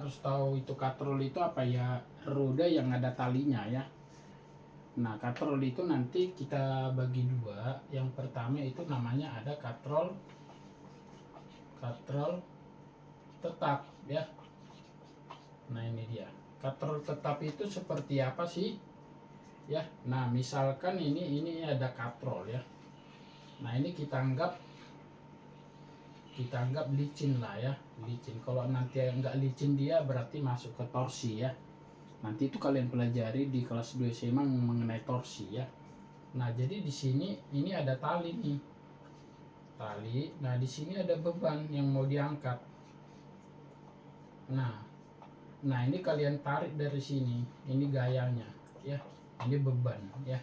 harus tahu itu katrol itu apa ya, roda yang ada talinya ya. Nah, katrol itu nanti kita bagi dua. Yang pertama itu namanya ada katrol tetap ya. Nah, ini dia. Katrol tetap itu seperti apa sih? Ya. Nah, misalkan ini ada katrol ya. Nah, ini kita anggap licin lah ya, licin. Kalau nanti enggak licin dia berarti masuk ke torsi ya. Nanti itu kalian pelajari di kelas 2 SMA mengenai torsi ya. Nah, jadi di sini ini ada tali nih. Tali. Nah, di sini ada beban yang mau diangkat. Nah, ini kalian tarik dari sini. Ini gayanya ya. Ini beban ya.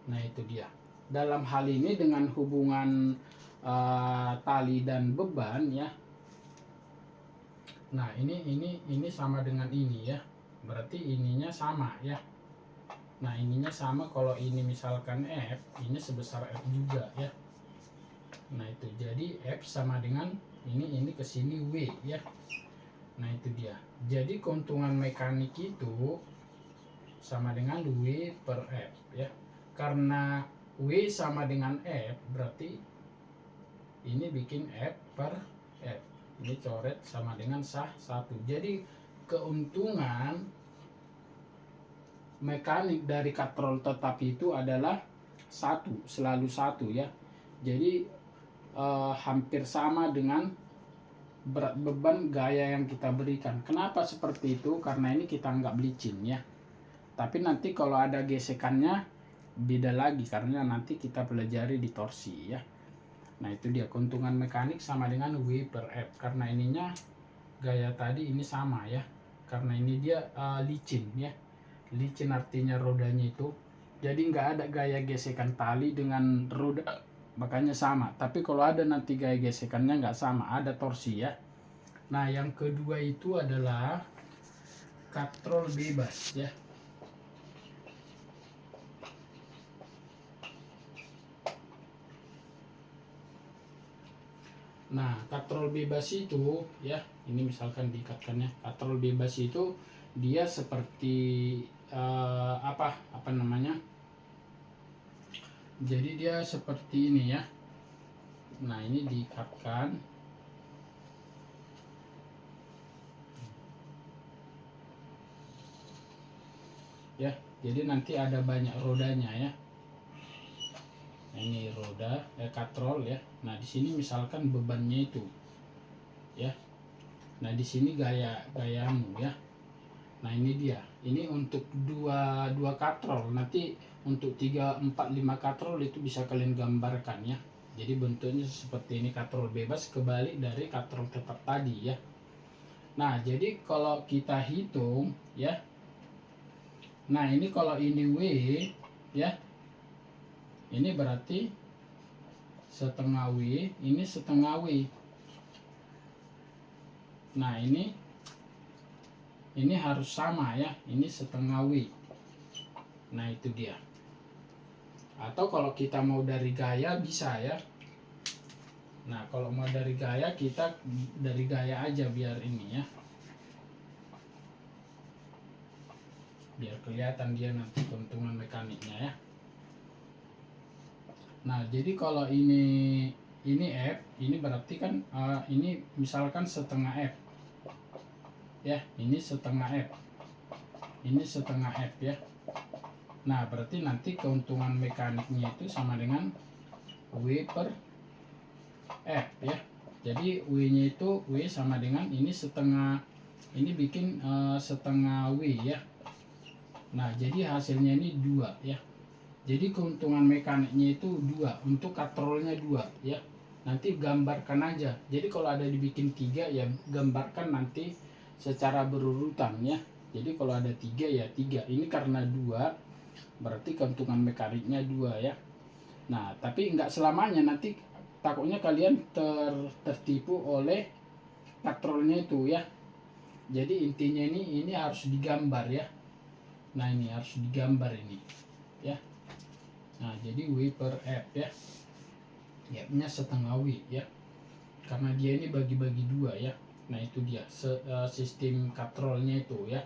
Nah, itu dia. Dalam hal ini dengan hubungan tali dan beban ya. Nah, ini sama dengan ini ya. Berarti ininya sama ya. Nah, ininya sama. Kalau ini misalkan F, ini sebesar F juga ya. Nah, itu jadi F sama dengan ini ke sini W ya. Nah, itu dia. Jadi keuntungan mekanik itu sama dengan W per F ya. Karena W sama dengan F, berarti ini bikin F per F. Ini coret sama dengan sah 1. Jadi keuntungan mekanik dari katrol tetap itu adalah selalu satu ya. Jadi hampir sama dengan berat beban gaya yang kita berikan. Kenapa seperti itu? Karena ini kita anggap licin ya. Tapi nanti kalau ada gesekannya beda lagi, karena nanti kita pelajari di torsi ya. Nah, itu dia keuntungan mekanik sama dengan W per F. Karena ininya gaya tadi ini sama ya. Karena ini dia licin ya. Licin artinya rodanya itu. Jadi nggak ada gaya gesekan tali dengan roda, makanya sama. Tapi kalau ada nanti gaya gesekannya nggak sama, ada torsi ya. Nah, yang kedua itu adalah katrol bebas ya. Nah, katrol bebas itu ya, ini misalkan diikatkannya. Katrol bebas itu dia seperti apa namanya? Jadi dia seperti ini ya. Nah, ini diikatkan. Ya, jadi nanti ada banyak rodanya ya. Nah, ini roda katrol ya. Nah, di sini misalkan bebannya itu ya. Nah, di sini gayamu ya. Nah, ini dia. Ini untuk dua katrol. Nanti untuk 3, 4, 5 katrol itu bisa kalian gambarkan ya. Jadi bentuknya seperti ini, katrol bebas kebalik dari katrol tetap tadi ya. Nah, jadi kalau kita hitung ya. Nah, ini kalau ini W ya. Ini berarti setengah W, ini setengah W. Nah, ini harus sama ya. Ini setengah W. Nah, itu dia. Atau kalau kita mau dari gaya bisa ya. Nah, kalau mau dari gaya, kita dari gaya aja biar ini ya. Biar kelihatan dia nanti keuntungan mekaniknya ya. Nah, jadi kalau ini F, ini berarti kan ini misalkan setengah F. Ya, ini setengah F. Ini setengah F ya. Nah, berarti nanti keuntungan mekaniknya itu sama dengan W per F ya. Jadi W-nya itu W sama dengan ini setengah, ini bikin setengah W ya. Nah, jadi hasilnya ini 2 ya. Jadi keuntungan mekaniknya itu 2, untuk katrolnya 2 ya. Nanti gambarkan aja. Jadi kalau ada dibikin 3 ya gambarkan nanti secara berurutan ya. Jadi kalau ada 3 ya 3. Ini karena 2 berarti keuntungan mekaniknya 2 ya. Nah, tapi nggak selamanya, nanti takutnya kalian tertipu oleh katrolnya itu ya. Jadi intinya ini harus digambar ya. Nah, ini harus digambar ini ya. Nah, jadi W per F ya. F-nya setengah W ya. Karena dia ini bagi-bagi 2 ya. Nah itu dia sistem katrolnya itu ya.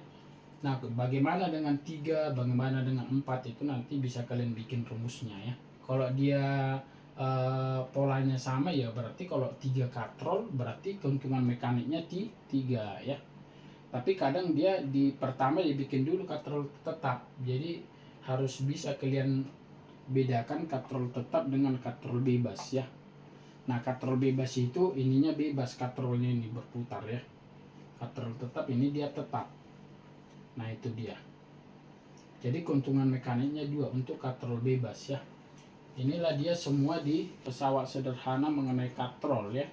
Nah bagaimana dengan 3, bagaimana dengan 4 itu nanti bisa kalian bikin rumusnya ya. Kalau dia polanya sama ya berarti kalau 3 katrol berarti keuntungan mekaniknya 3 ya. Tapi kadang dia di pertama dibikin dulu katrol tetap, jadi harus bisa kalian bedakan katrol tetap dengan katrol bebas ya. Nah katrol bebas itu ininya bebas, katrolnya ini berputar ya. Katrol tetap ini dia tetap. Nah itu dia. Jadi keuntungan mekaniknya 2 untuk katrol bebas ya. Inilah dia semua di pesawat sederhana mengenai katrol ya.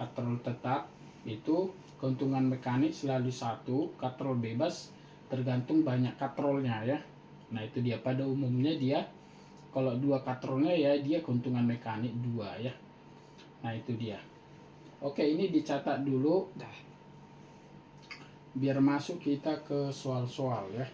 Katrol tetap itu keuntungan mekanik selalu 1, katrol bebas tergantung banyak katrolnya ya. Nah itu dia, pada umumnya dia kalau 2 katrolnya ya dia keuntungan mekanik 2 ya. Nah itu dia. Oke, ini dicatat dulu biar masuk kita ke soal-soal ya.